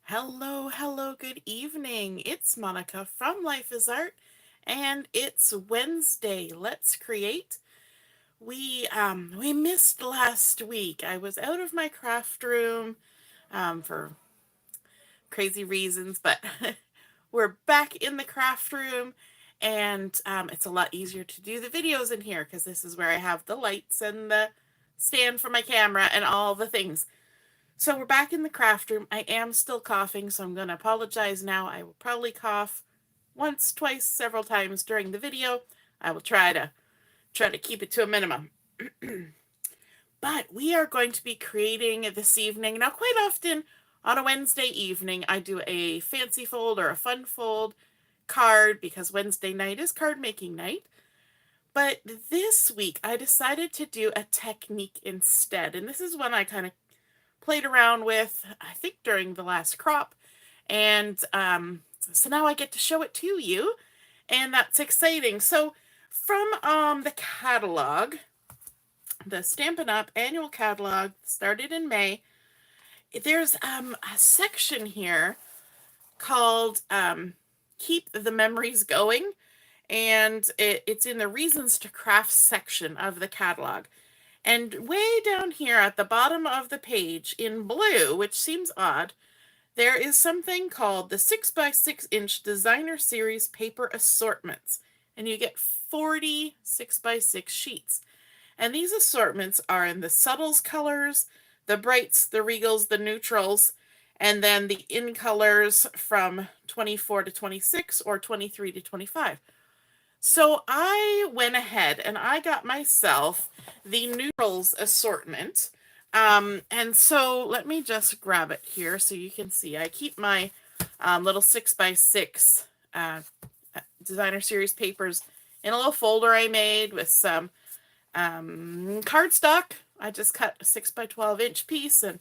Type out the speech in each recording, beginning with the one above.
Hello, hello, good evening. It's Monica from Life is Art, and it's Wednesday. Let's create. We missed last week. I was out of my craft room for crazy reasons, but we're back in the craft room, and it's a lot easier to do the videos in here because this is where I have the lights and the stand for my camera and all the things. So we're back in the craft room. I am still coughing, so I'm going to apologize now. I will probably cough once, twice, several times during the video. I will try to keep it to a minimum. But we are going to be creating this evening. Now, quite often on a Wednesday evening, I do a fancy fold or a fun fold card because Wednesday night is card making night. But this week, I decided to do a technique instead. And this is one I kind of played around with, I think, during the last crop. And so now I get to show it to you, and that's exciting. So from the catalog, the Stampin' Up! Annual catalog started in May, there's a section here called Keep the Memories Going, and it's in the Reasons to Craft section of the catalog. And way down here at the bottom of the page in blue, which seems odd, there is something called the 6x6-inch Designer Series Paper Assortments. And you get 40 6x6 sheets. And these assortments are in the subtles colors, the brights, the regals, the neutrals, and then the in colors from 24 to 26 or 23 to 25. So I went ahead and I got myself the neutrals assortment. And so let me just grab it here so you can see. I keep my little 6x6 Designer Series papers in a little folder I made with some cardstock. I just cut a 6x12-inch piece and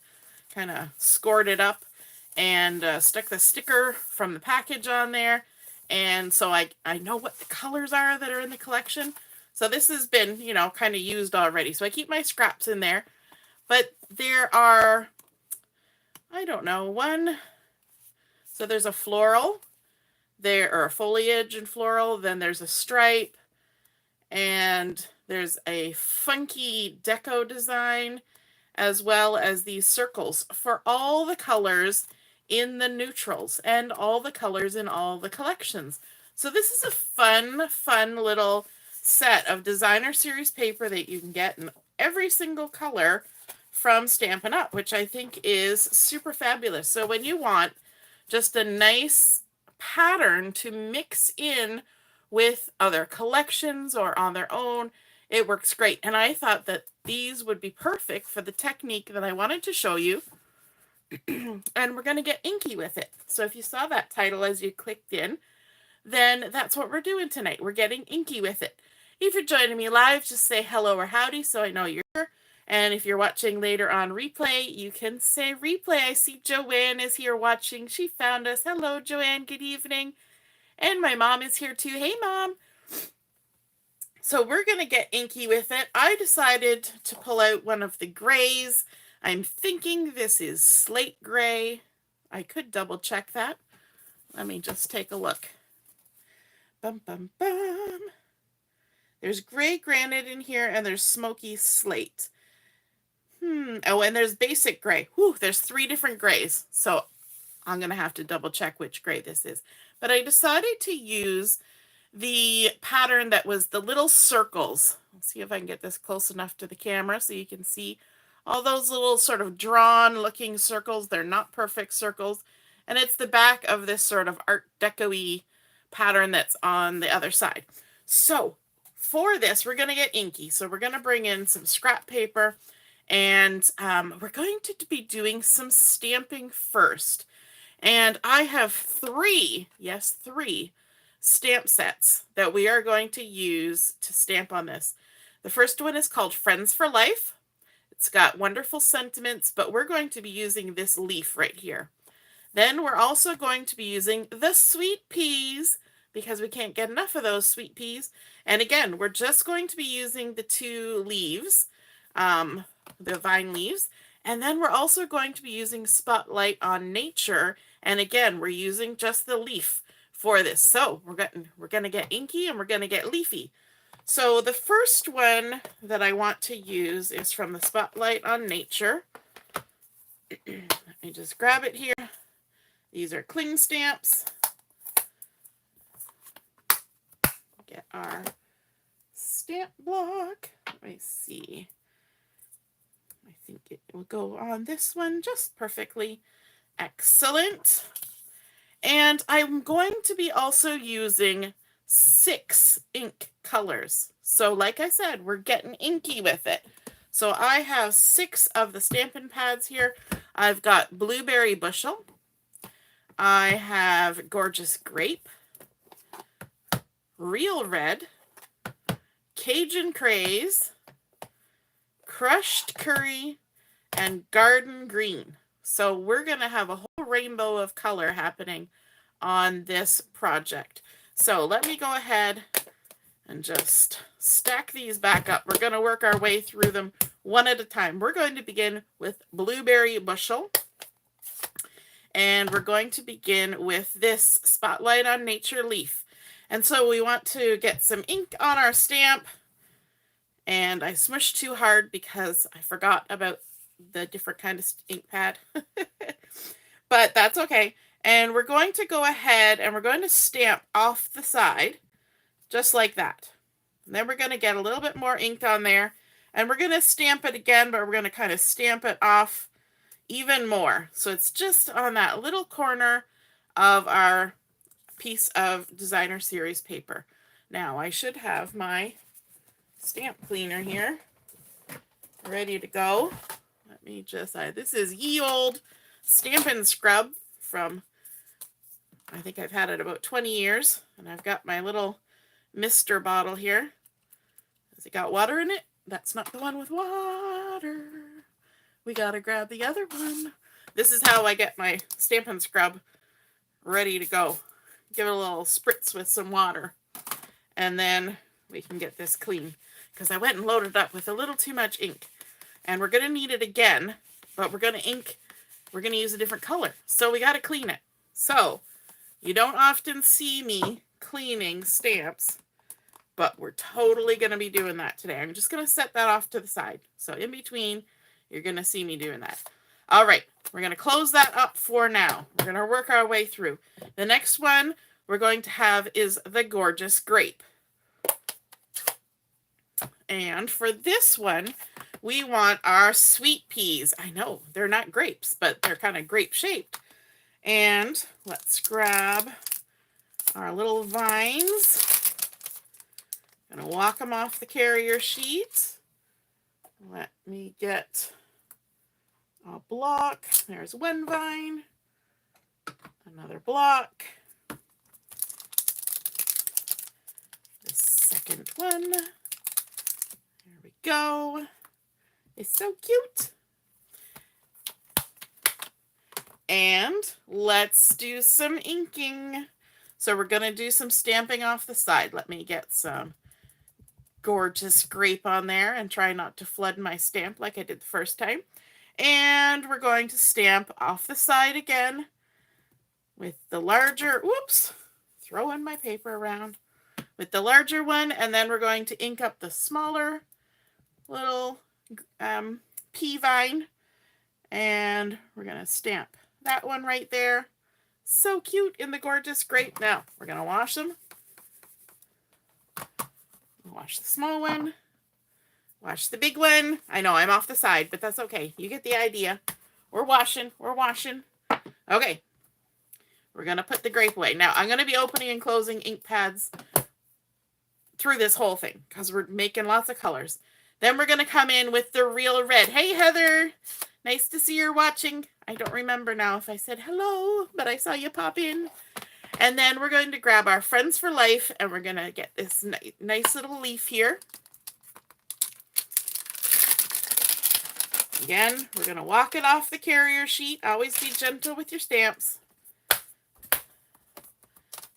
kind of scored it up and stuck the sticker from the package on there. And so I know what the colors are that are in the collection. So this has been, kind of used already. So I keep my scraps in there. But there are, I don't know, so there's a floral, there are foliage and floral, then there's a stripe, and there's a funky deco design, as well as these circles for all the colors in the neutrals and all the colors in all the collections. So this is a fun little set of Designer Series paper that you can get in every single color from Stampin' Up!, which I think is super fabulous. So when you want just a nice pattern to mix in with other collections or on their own, it works great. And I thought that these would be perfect for the technique that I wanted to show you. And we're going to get inky with it. So if you saw that title as you clicked in, then that's what we're doing tonight. We're getting inky with it. If you're joining me live, just say hello or howdy so I know you're here. And if you're watching later on replay, you can say replay. I see Joanne is here watching. She found us. Hello, Joanne. Good evening. And my mom is here too. Hey, Mom. So we're going to get inky with it. I decided to pull out one of the grays. I'm thinking this is slate gray. I could double check that. Let me just take a look. Bum, bum, bum. There's gray granite in here, and there's smoky slate. Oh, and there's basic gray. Whew, there's 3 different grays. So I'm going to have to double check which gray this is. But I decided to use the pattern that was the little circles. Let's see if I can get this close enough to the camera so you can see all those little sort of drawn looking circles. They're not perfect circles. And it's the back of this sort of Art Deco-y pattern that's on the other side. So for this, we're going to get inky. So we're going to bring in some scrap paper, and we're going to be doing some stamping first. And I have 3, yes, 3 stamp sets that we are going to use to stamp on this. The first one is called Friends for Life. It's got wonderful sentiments, but we're going to be using this leaf right here. Then we're also going to be using the sweet peas, because we can't get enough of those sweet peas. And again, we're just going to be using the 2 leaves, the vine leaves. And then we're also going to be using Spotlight on Nature And again, we're using just the leaf for this. So we're gonna get inky and we're gonna get leafy. So the first one that I want to use is from the Spotlight on Nature. Let me just grab it here. These are cling stamps. Get our stamp block. Let me see. I think it will go on this one just perfectly. Excellent. And I'm going to be also using 6 ink colors. So like I said, we're getting inky with it. So I have 6 of the Stampin' pads here. I've got Blueberry Bushel. I have Gorgeous Grape. Real Red. Cajun Craze. Crushed Curry. And Garden Green. So we're going to have a whole rainbow of color happening on this project. So let me go ahead and just stack these back up. We're going to work our way through them one at a time. We're going to begin with Blueberry Bushel. And we're going to begin with this Spotlight on Nature leaf. And so we want to get some ink on our stamp. And I smushed too hard because I forgot about the different kind of ink pad. But that's okay. And we're going to go ahead and we're going to stamp off the side, just like that. And then we're going to get a little bit more ink on there. And we're going to stamp it again, but we're going to kind of stamp it off even more. So it's just on that little corner of our piece of designer series paper. Now I should have my stamp cleaner here ready to go. Let me just, this is ye old Stampin' Scrub from, I think I've had it about 20 years. And I've got my little mister bottle here. Has it got water in it? That's not the one with water. We gotta grab the other one. This is how I get my Stampin' Scrub ready to go. Give it a little spritz with some water. And then we can get this clean. Because I went and loaded it up with a little too much ink. And we're going to need it again, but we're going to use a different color. So we got to clean it. So you don't often see me cleaning stamps, but we're totally going to be doing that today. I'm just going to set that off to the side. So in between, you're going to see me doing that. All right, we're going to close that up for now. We're going to work our way through. The next one we're going to have is the Gorgeous Grape. And for this one, we want our sweet peas. I know, they're not grapes, but they're kind of grape-shaped. And let's grab our little vines. Gonna walk them off the carrier sheet. Let me get a block. There's one vine. Another block. The second one. There we go. It's so cute. And let's do some inking. So we're going to do some stamping off the side. Let me get some Gorgeous Grape on there and try not to flood my stamp like I did the first time. And we're going to stamp off the side again with the larger, whoops, throwing my paper around, with the larger one. And then we're going to ink up the smaller little pea vine. And we're going to stamp that one right there. So cute in the Gorgeous Grape. Now, we're going to wash them. Wash the small one. Wash the big one. I know, I'm off the side, but that's okay. You get the idea. We're washing. We're washing. Okay. We're going to put the grape away. Now, I'm going to be opening and closing ink pads through this whole thing because we're making lots of colors. Then we're going to come in with the Real Red. Hey, Heather. Nice to see you're watching. I don't remember now if I said hello, but I saw you pop in. And then we're going to grab our Friends for Life, and we're going to get this nice little leaf here. Again, we're going to walk it off the carrier sheet. Always be gentle with your stamps.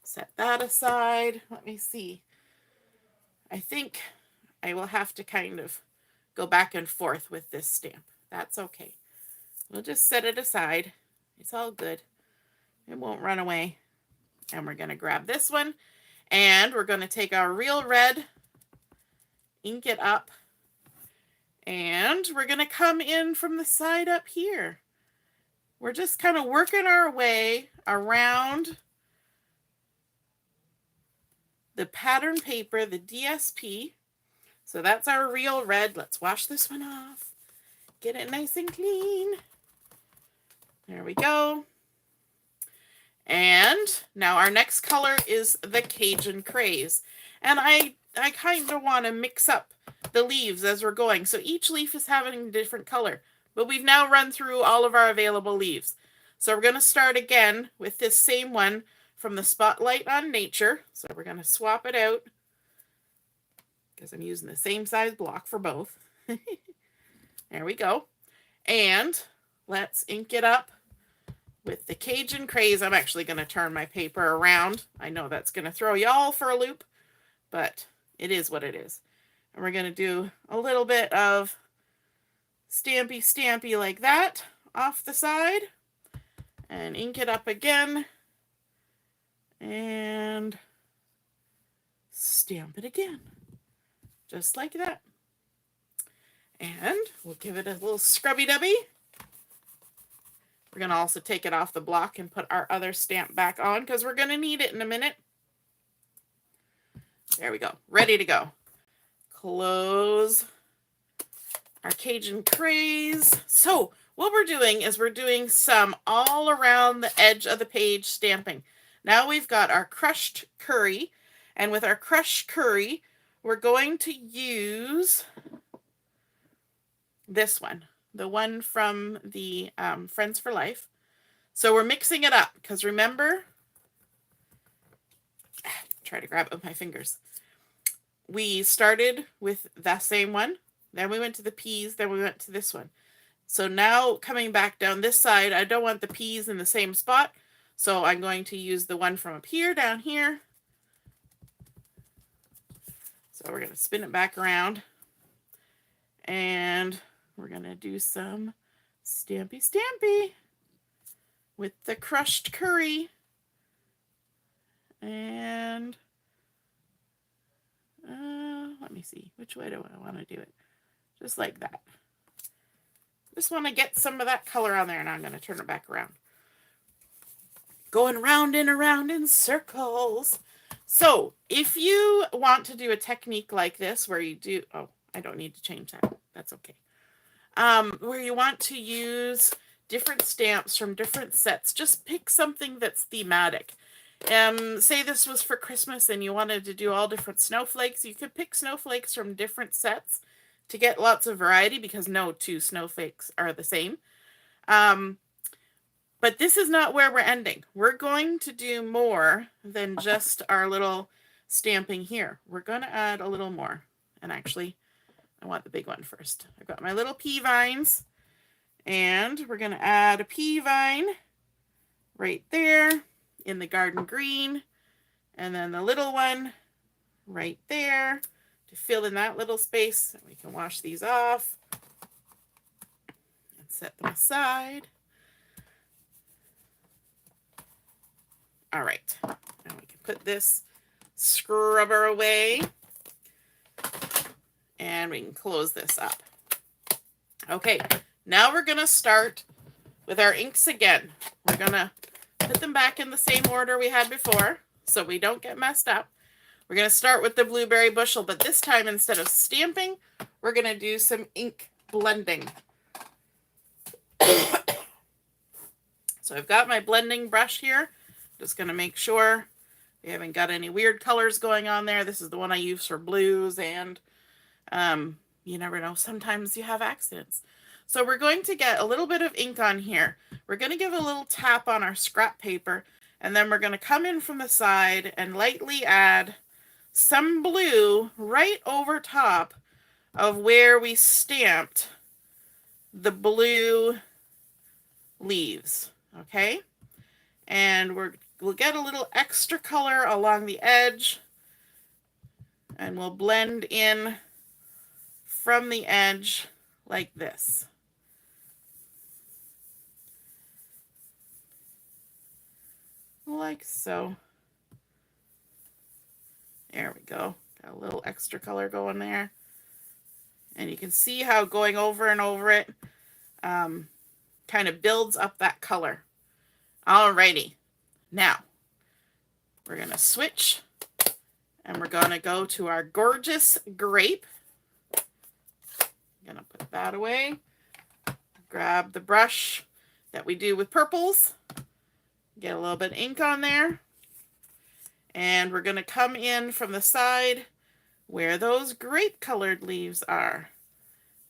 Set that aside. Let me see. I think I will have to kind of go back and forth with this stamp. That's okay. We'll just set it aside. It's all good. It won't run away. And we're going to grab this one, and we're going to take our real red, ink it up, and we're going to come in from the side up here. We're just kind of working our way around the pattern paper, the DSP. So that's our real red. Let's wash this one off. Get it nice and clean. There we go. And now our next color is the Cajun Craze. And I kind of want to mix up the leaves as we're going. So each leaf is having a different color. But we've now run through all of our available leaves. So we're going to start again with this same one from the Spotlight on Nature. So we're going to swap it out because I'm using the same size block for both. There we go. And let's ink it up with the Cajun Craze. I'm actually going to turn my paper around. I know that's going to throw y'all for a loop, but it is what it is. And we're going to do a little bit of stampy like that off the side and ink it up again and stamp it again, just like that. And we'll give it a little scrubby dubby. We're going to also take it off the block and put our other stamp back on because we're going to need it in a minute. There we go. Ready to go. Close our Cajun Craze. So what we're doing is we're doing some all around the edge of the page stamping. Now we've got our crushed curry. And with our crushed curry, we're going to use this one. The one from the Friends for Life. So we're mixing it up because remember, try to grab it with my fingers. We started with that same one, then we went to the peas, then we went to this one. So now coming back down this side, I don't want the peas in the same spot, so I'm going to use the one from up here, down here. So we're going to spin it back around, and we're going to do some stampy with the crushed curry. And let me see, which way do I want to do it? Just like that. Just want to get some of that color on there, and I'm going to turn it back around. Going round and around in circles. So if you want to do a technique like this where you do, oh, I don't need to change that. That's okay. Where you want to use different stamps from different sets, just pick something that's thematic. Say this was for Christmas and you wanted to do all different snowflakes. You could pick snowflakes from different sets to get lots of variety because no two snowflakes are the same. But this is not where we're ending. We're going to do more than just our little stamping here. We're going to add a little more. And actually, I want the big one first. I've got my little pea vines. And we're going to add a pea vine right there in the garden green. And then the little one right there to fill in that little space. And we can wash these off and set them aside. All right, now we can put this scrubber away and we can close this up. Okay, now we're gonna start with our inks again. We're gonna put them back in the same order we had before so we don't get messed up. We're gonna start with the Blueberry Bushel, but this time instead of stamping, we're gonna do some ink blending. So I've got my blending brush here. Just going to make sure we haven't got any weird colors going on there. This is the one I use for blues, and you never know. Sometimes you have accidents. So we're going to get a little bit of ink on here. We're going to give a little tap on our scrap paper, and then we're going to come in from the side and lightly add some blue right over top of where we stamped the blue leaves. Okay? And we'll get a little extra color along the edge, and we'll blend in from the edge like this. like so. There we go. Got a little extra color going there. And you can see how going over and over it kind of builds up that color. Alrighty. Now, we're going to switch and we're going to go to our gorgeous grape. I'm going to put that away. Grab the brush that we do with purples. Get a little bit of ink on there. And we're going to come in from the side where those grape colored leaves are.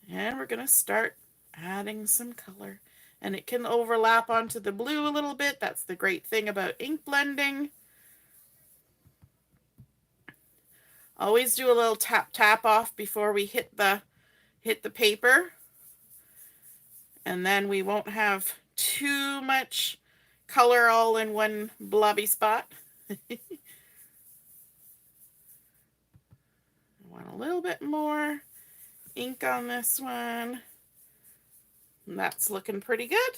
And we're going to start adding some color. And it can overlap onto the blue a little bit. That's the great thing about ink blending. Always do a little tap tap off before we hit the paper. And then we won't have too much color all in one blobby spot. I want a little bit more ink on this one. And that's looking pretty good.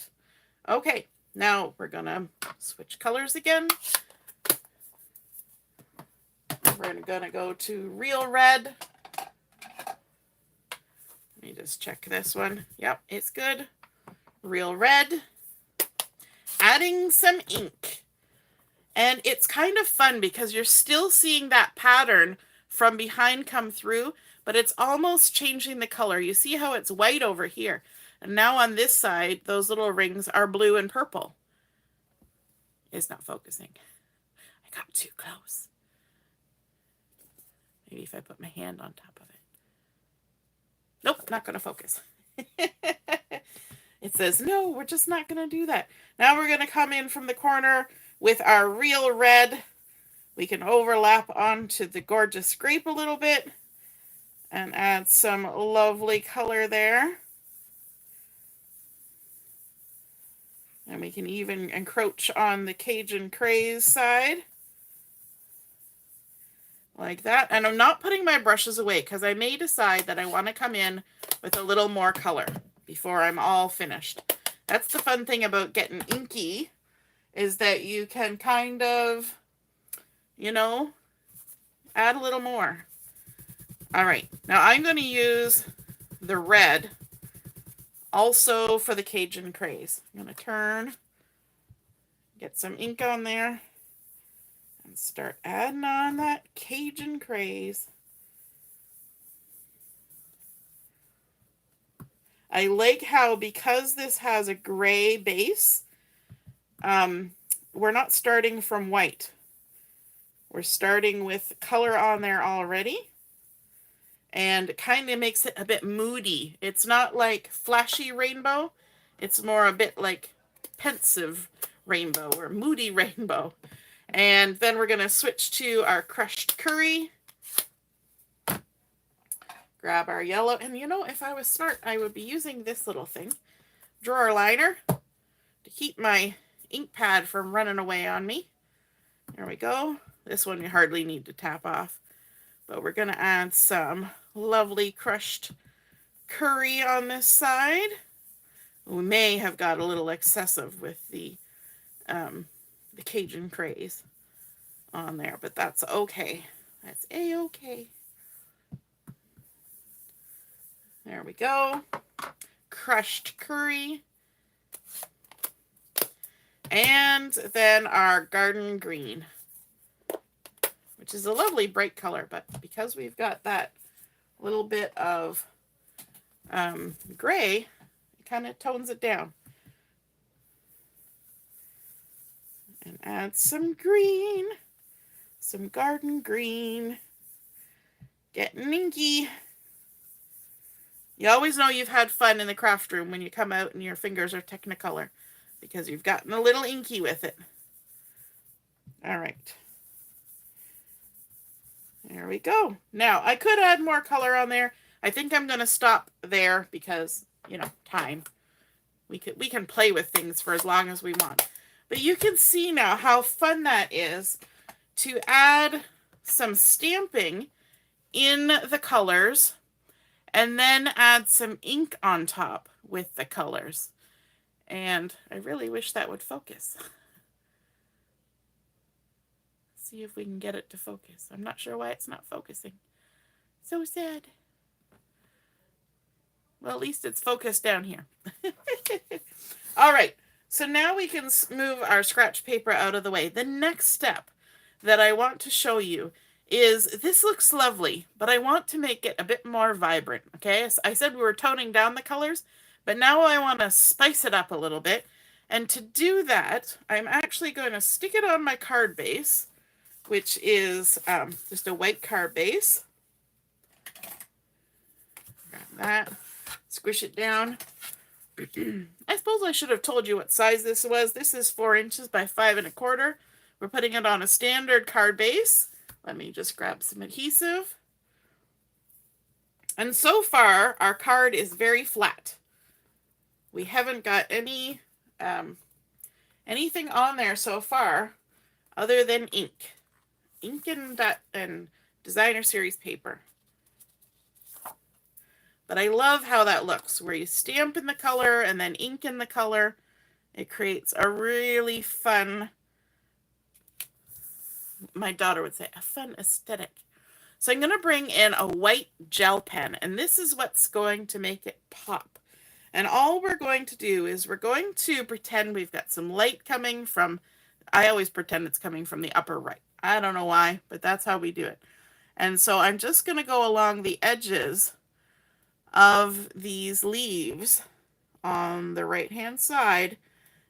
Okay, now we're gonna switch colors again. We're gonna go to real red. Let me just check this one. Yep, it's good. Real red. Adding some ink. And it's kind of fun because you're still seeing that pattern from behind come through, but it's almost changing the color. You see how it's white over here. And now on this side, those little rings are blue and purple. It's not focusing. I got too close. Maybe if I put my hand on top of it. Nope, not going to focus. It says, no, we're just not going to do that. Now we're going to come in from the corner with our real red. We can overlap onto the gorgeous grape a little bit and add some lovely color there. And we can even encroach on the Cajun Craze side. Like that. And I'm not putting my brushes away because I may decide that I want to come in with a little more color before I'm all finished. That's the fun thing about Gettin Inky, is that you can kind of, you know, add a little more. All right, now I'm going to use the red also for the Cajun Craze. I'm going to turn, get some ink on there, and start adding on that Cajun Craze. I like how, because this has a gray base, we're not starting from white. We're starting with color on there already. And it kind of makes it a bit moody. It's not like flashy rainbow. It's more a bit like pensive rainbow or moody rainbow. And then we're going to switch to our crushed curry. Grab our yellow. And you know, if I was smart, I would be using this little thing. Drawer liner to keep my ink pad from running away on me. There we go. This one you hardly need to tap off. But we're going to add some lovely crushed curry on this side. We may have got a little excessive with the Cajun Craze on there, but that's okay. That's a-okay. There we go. Crushed curry. And then our garden green, which is a lovely bright color, but because we've got that little bit of gray, it kind of tones it down. And add some green, some garden green. Gettin Inky. You always know you've had fun in the craft room when you come out and your fingers are Technicolor, because you've gotten a little inky with it. All right. There we go. Now, I could add more color on there. I think I'm going to stop there because, you know, time. We can play with things for as long as we want. But you can see now how fun that is to add some stamping in the colors and then add some ink on top with the colors. And I really wish that would focus. see if we can get it to focus. I'm not sure why it's not focusing. So sad. Well, at least it's focused down here. All right, so now we can move our scratch paper out of the way. The next step that I want to show you is, this looks lovely, but I want to make it a bit more vibrant, okay? So I said we were toning down the colors, but now I want to spice it up a little bit. And to do that, I'm actually going to stick it on my card base, which is just a white card base. Grab that, squish it down. I suppose I should have told you what size this was. This is 4 inches by 5 1/4. We're putting it on a standard card base. Let me just grab some adhesive. And so far, our card is very flat. We haven't got any anything on there so far other than ink. Ink and designer series paper. But I love how that looks, where you stamp in the color and then ink in the color. It creates a really fun, my daughter would say, a fun aesthetic. So I'm going to bring in a white gel pen, and this is what's going to make it pop. And all we're going to do is we're going to pretend we've got some light coming from, I always pretend it's coming from the upper right. I don't know why, but that's how we do it. And so I'm just going to go along the edges of these leaves on the right hand side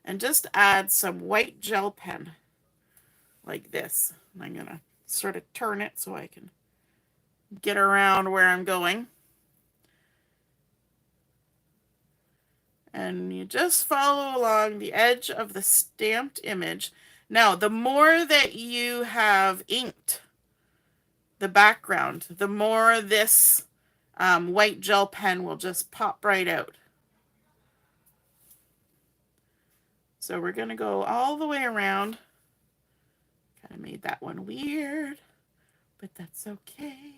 and just add some white gel pen like this. And I'm going to sort of turn it so I can get around where I'm going. And you just follow along the edge of the stamped image. Now, the more that you have inked the background, the more this white gel pen will just pop right out. So we're going to go all the way around. Kind of made that one weird, but that's okay.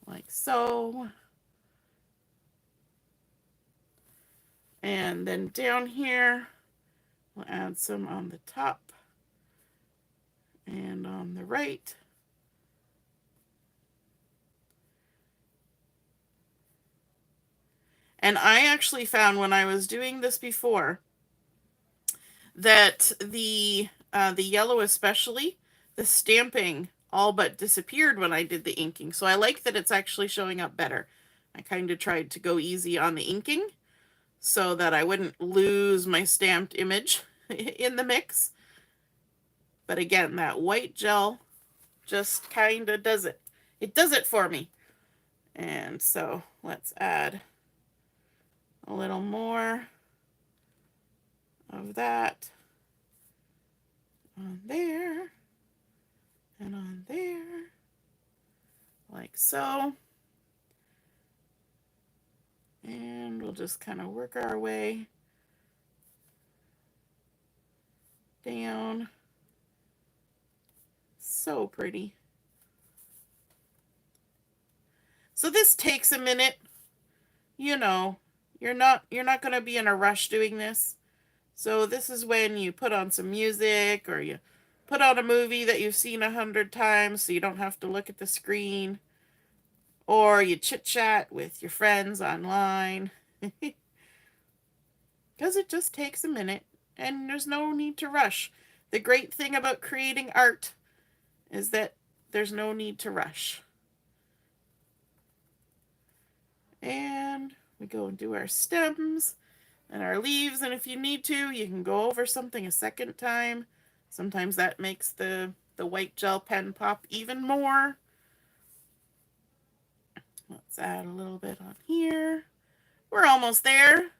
Like so. And then down here, we'll add some on the top and on the right. And I actually found when I was doing this before that the yellow especially, the stamping all but disappeared when I did the inking. So I like that it's actually showing up better. I kind of tried to go easy on the inking so that I wouldn't lose my stamped image in the mix. But again, that white gel just kind of does it. It does it for me. And so let's add a little more of that on there and on there, like so. And we'll just kind of work our way down. So pretty. So this takes a minute. You know, you're not going to be in a rush doing this. So this is when you put on some music or you put on a movie that you've seen 100 times so you don't have to look at the screen. Or you chit-chat with your friends online. Because it just takes a minute and there's no need to rush. The great thing about creating art is that there's no need to rush. And we go and do our stems and our leaves, and if you need to, you can go over something a second time. Sometimes that makes the white gel pen pop even more. Let's add a little bit on here. We're almost there.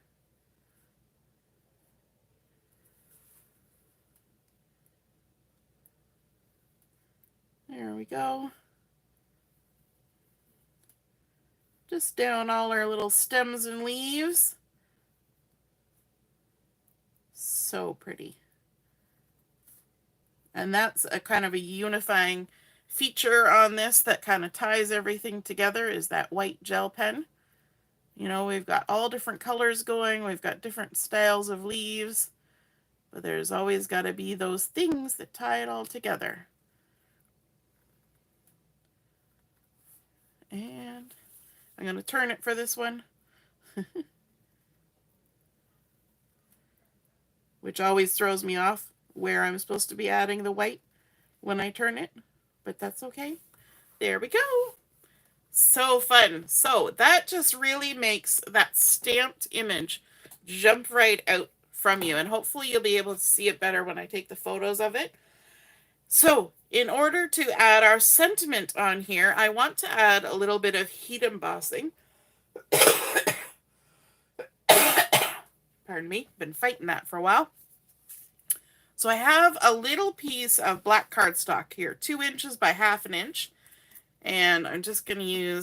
There we go. Just down all our little stems and leaves. So pretty. And that's a kind of a unifying feature on this that kind of ties everything together, is that white gel pen. You know, we've got all different colors going. We've got different styles of leaves. But there's always got to be those things that tie it all together. And I'm going to turn it for this one. Which always throws me off where I'm supposed to be adding the white when I turn it. But that's okay. There we go. So fun. So that just really makes that stamped image jump right out from you. And hopefully you'll be able to see it better when I take the photos of it. So in order to add our sentiment on here, I want to add a little bit of heat embossing. Pardon me, been fighting that for a while. So I have a little piece of black cardstock here, 2 inches by 1/2 inch. And I'm just going to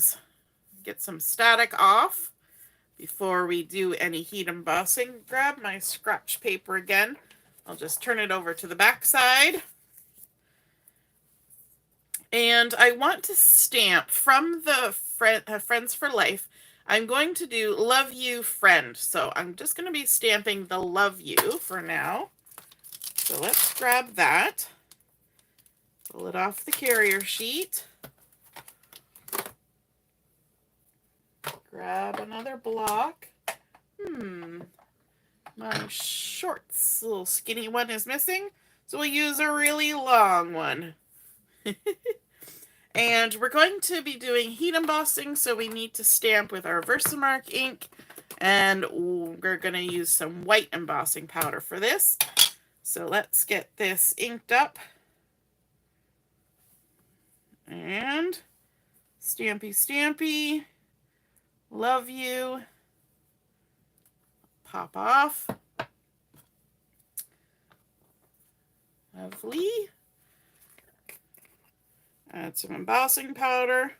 get some static off before we do any heat embossing. Grab my scratch paper again. I'll just turn it over to the back side. And I want to stamp from the Friends for Life. I'm going to do Love You Friend. So I'm just going to be stamping the Love You for now. So let's grab that. Pull it off the carrier sheet. Grab another block. My shorts, little skinny one is missing. So we'll use a really long one. And we're going to be doing heat embossing, so we need to stamp with our Versamark ink, and we're going to use some white embossing powder for this. So let's get this inked up. And stampy, stampy, Love You, pop off. Lovely. Add some embossing powder.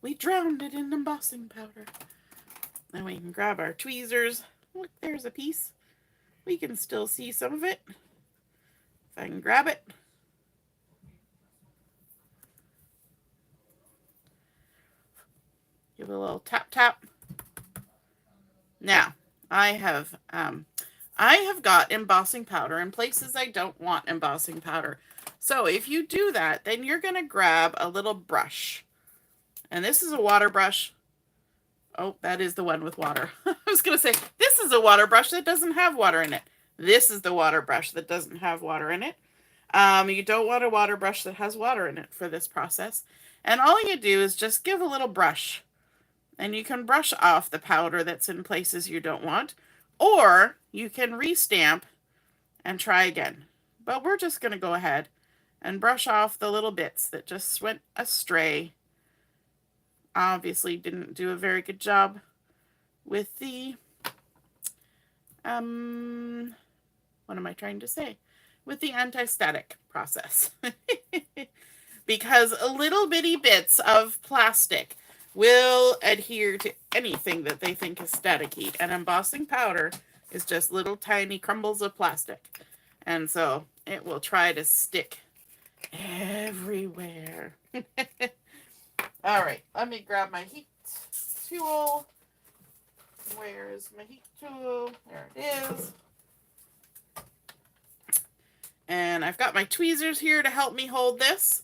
We drowned it in embossing powder. Then we can grab our tweezers. Look, there's a piece. We can still see some of it. If I can grab it. Give it a little tap tap. Now, I have got embossing powder in places I don't want embossing powder. So if you do that, then you're going to grab a little brush. And this is a water brush. Oh, that is the one with water. I was going to say, this is a water brush that doesn't have water in it. This is the water brush that doesn't have water in it. You don't want a water brush that has water in it for this process. And all you do is just give a little brush. And you can brush off the powder that's in places you don't want. Or you can restamp and try again. But we're just going to go ahead and brush off the little bits that just went astray. Obviously didn't do a very good job with the, what am I trying to say? With the anti-static process. Because little bitty bits of plastic will adhere to anything that they think is static heat. And embossing powder is just little tiny crumbles of plastic. And so it will try to stick everywhere. All right, let me grab my heat tool. Where is my heat tool? There it is. And I've got my tweezers here to help me hold this.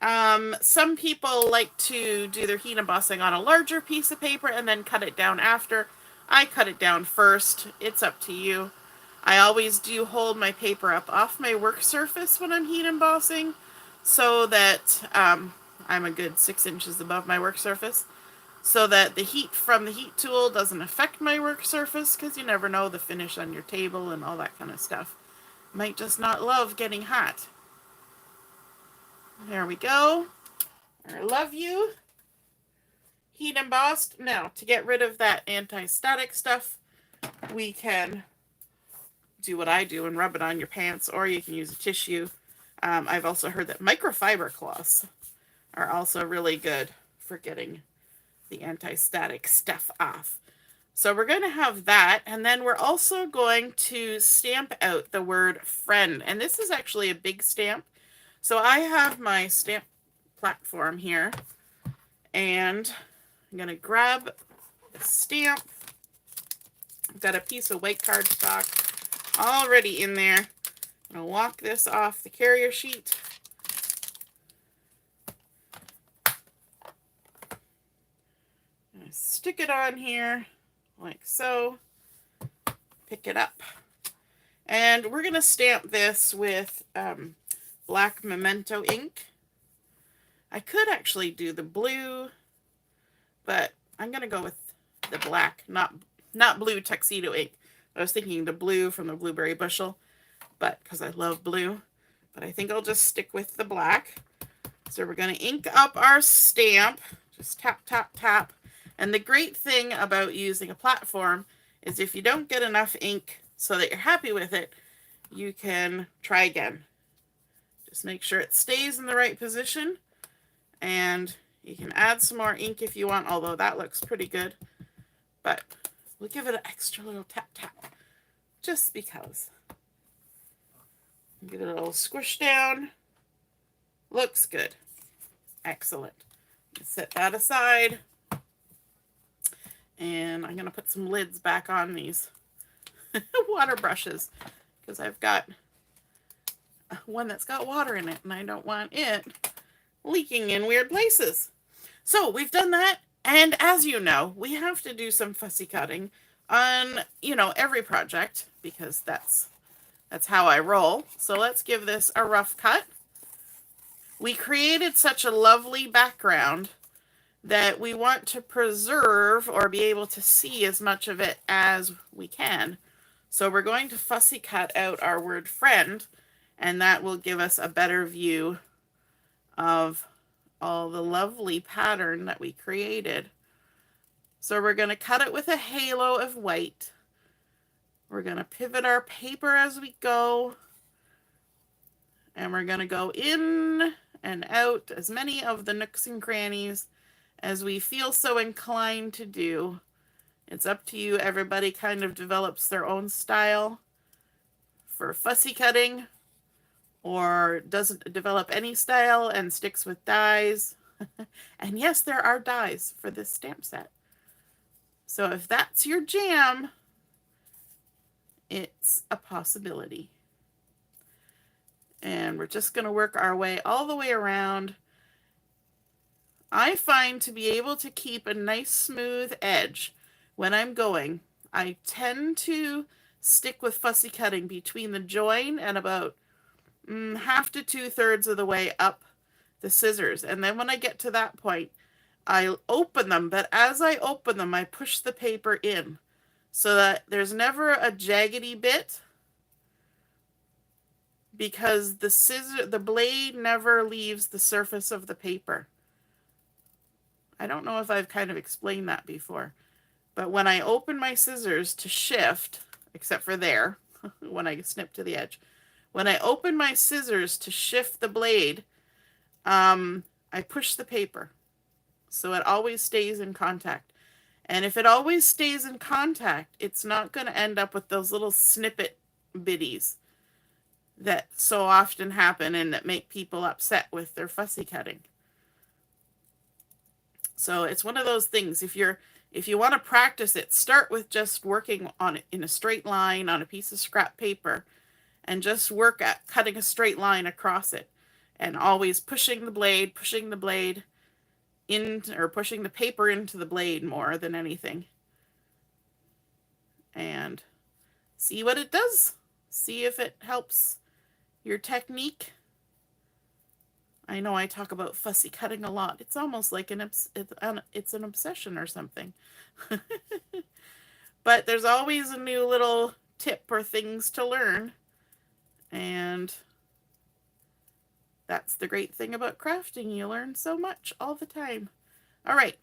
Some people like to do their heat embossing on a larger piece of paper and then cut it down after. I cut it down first. It's up to you. I always do hold my paper up off my work surface when I'm heat embossing so that I'm a good 6 inches above my work surface, so that the heat from the heat tool doesn't affect my work surface, because you never know the finish on your table and all that kind of stuff. Might just not love getting hot. There we go. I love you. Heat embossed. Now, to get rid of that anti-static stuff, we can do what I do and rub it on your pants, or you can use a tissue. I've also heard that microfiber cloths are also really good for getting the anti-static stuff off. So we're going to have that, and then we're also going to stamp out the word friend. And this is actually a big stamp. So I have my stamp platform here, and I'm going to grab the stamp. I've got a piece of white cardstock. already in there. I'm going to walk this off the carrier sheet. Stick it on here like so. Pick it up. And we're going to stamp this with black Memento ink. I could actually do the blue, but I'm going to go with the black, not blue Tuxedo ink. I was thinking the blue from the Blueberry Bushel, but because I love blue. But I think I'll just stick with the black. So we're going to ink up our stamp. Just tap, tap, tap. And the great thing about using a platform is if you don't get enough ink so that you're happy with it, you can try again. Just make sure it stays in the right position, and you can add some more ink if you want, although that looks pretty good. But we'll give it an extra little tap tap, just because. Give it a little squish down. Looks good. Excellent. Set that aside. And I'm going to put some lids back on these water brushes, because I've got one that's got water in it, and I don't want it leaking in weird places. So we've done that, and as you know, we have to do some fussy cutting on, every project, because that's how I roll. So let's give this a rough cut. We created such a lovely background that we want to preserve or be able to see as much of it as we can. So we're going to fussy cut out our word friend, and that will give us a better view of all the lovely pattern that we created. So we're going to cut it with a halo of white. We're going to pivot our paper as we go, and we're going to go in and out as many of the nooks and crannies as we feel so inclined to do. It's up to you. Everybody kind of develops their own style for fussy cutting, or doesn't develop any style and sticks with dies. And yes, there are dies for this stamp set. So if that's your jam, it's a possibility. And we're just going to work our way all the way around. I find to be able to keep a nice smooth edge when I'm going, I tend to stick with fussy cutting between the join and about half to 2/3 of the way up the scissors. And then when I get to that point, I open them, but as I open them, I push the paper in so that there's never a jaggedy bit, because the blade never leaves the surface of the paper. I don't know if I've kind of explained that before, but when I open my scissors to shift, except for there, when I snip to the edge, when I open my scissors to shift the blade, I push the paper, so it always stays in contact. And if it always stays in contact, it's not going to end up with those little snippet bitties that so often happen and that make people upset with their fussy cutting. So it's one of those things, if you want to practice it, start with just working on it in a straight line on a piece of scrap paper, and just work at cutting a straight line across it, and always pushing the blade in, or pushing the paper into the blade more than anything. And see what it does. See if it helps your technique. I know I talk about fussy cutting a lot. It's almost like it's an obsession or something. But there's always a new little tip or things to learn. And that's the great thing about crafting. You learn so much all the time. All right.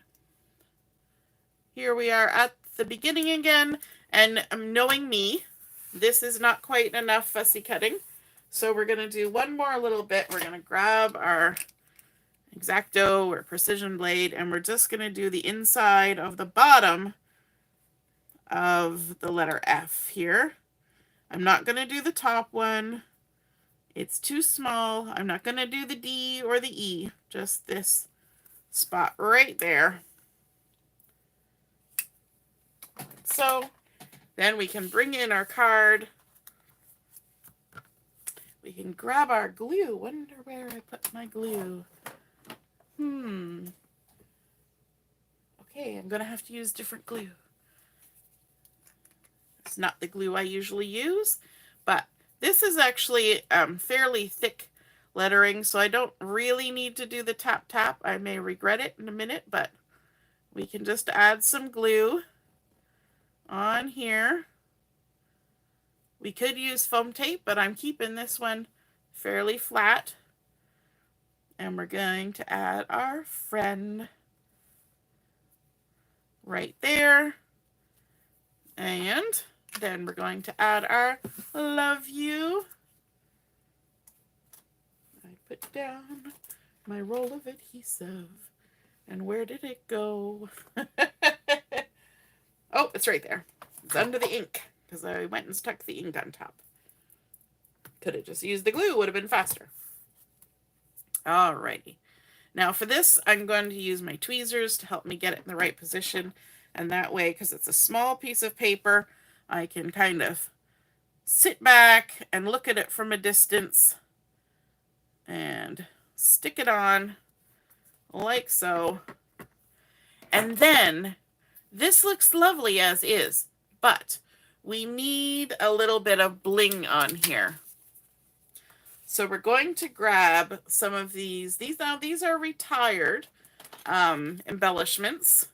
Here we are at the beginning again. And knowing me, this is not quite enough fussy cutting. So we're going to do one more little bit. We're going to grab our X-Acto or precision blade, and we're just going to do the inside of the bottom of the letter F here. I'm not going to do the top one. It's too small. I'm not going to do the D or the E, just this spot right there. So then we can bring in our card we can grab our glue. Wonder where I put my glue. Okay, I'm going to have to use different glue. It's not the glue I usually use, but this is actually fairly thick lettering, so I don't really need to do the tap tap. I may regret it in a minute, but we can just add some glue on here. We could use foam tape, but I'm keeping this one fairly flat. And we're going to add our friend right there. And then we're going to add our love you. I put down my roll of adhesive. And where did it go? Oh, it's right there. It's under the ink, because I went and stuck the ink on top. Could have just used the glue, would have been faster. Alrighty. Now for this, I'm going to use my tweezers to help me get it in the right position. And that way, because it's a small piece of paper, I can kind of sit back and look at it from a distance and stick it on like so. And then this looks lovely as is, but we need a little bit of bling on here. So we're going to grab some of these. These are retired embellishments.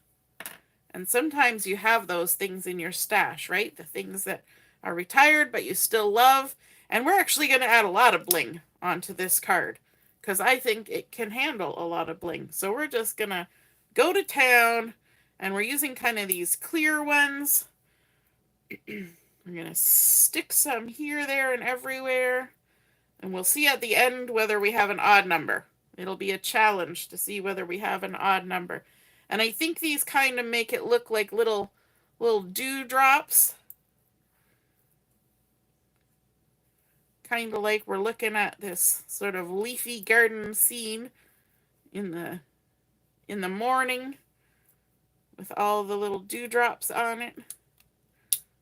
And sometimes you have those things in your stash, right? The things that are retired, but you still love. And we're actually going to add a lot of bling onto this card, because I think it can handle a lot of bling. So we're just going to go to town, and we're using kind of these clear ones. We're going to stick some here, there, and everywhere. And we'll see at the end whether we have an odd number. It'll be a challenge to see whether we have an odd number. And I think these kind of make it look like little dewdrops. Kind of like we're looking at this sort of leafy garden scene in the morning with all the little dewdrops on it.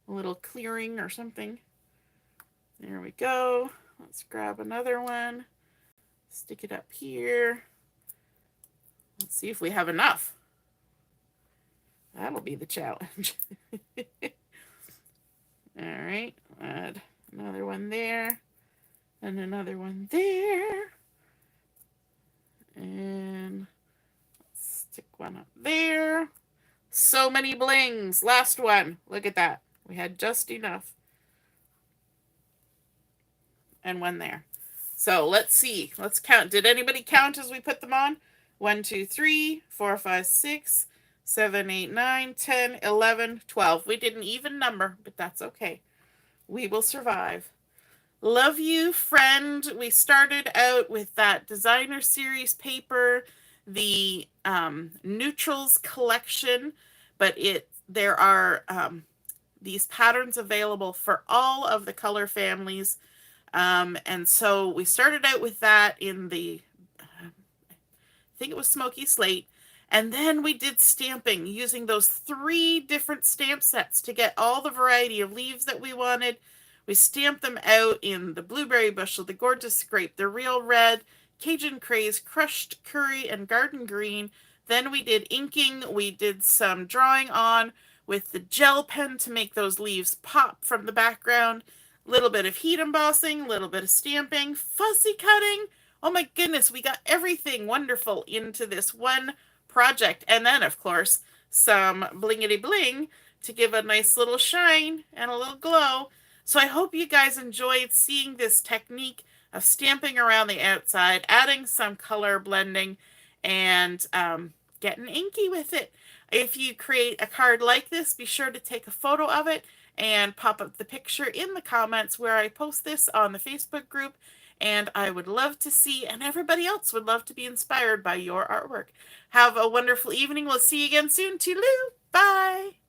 A little clearing or something. There we go. Let's grab another one. Stick it up here. Let's see if we have enough. That'll be the challenge. Alright, add another one there. And another one there. And let's stick one up there. So many blings. Last one. Look at that. We had just enough. And one there. So let's see. Let's count. Did anybody count as we put them on? 1, 2, 3, 4, 5, 6, 7, 8, 9, 10, 11, 12. We did an even number, but that's okay. We will survive. Love you, friend. We started out with that designer series paper, the neutrals collection, but there are these patterns available for all of the color families. And so we started out with that in the, I think it was Smoky Slate. And then we did stamping using those 3 different stamp sets to get all the variety of leaves that we wanted. We stamped them out in the Blueberry Bushel, the Gorgeous Grape, the Real Red, Cajun Craze, Crushed Curry, and Garden Green. Then we did inking. We did some drawing on with the gel pen to make those leaves pop from the background. A little bit of heat embossing, a little bit of stamping, fussy cutting. Oh my goodness, we got everything wonderful into this one project. And then, of course, some blingity bling to give a nice little shine and a little glow. So I hope you guys enjoyed seeing this technique of stamping around the outside, adding some color blending, and getting inky with it. If you create a card like this, be sure to take a photo of it and pop up the picture in the comments where I post this on the Facebook group. And I would love to see, and everybody else would love to be inspired by your artwork. Have a wonderful evening. We'll see you again soon. Toodaloo. Bye.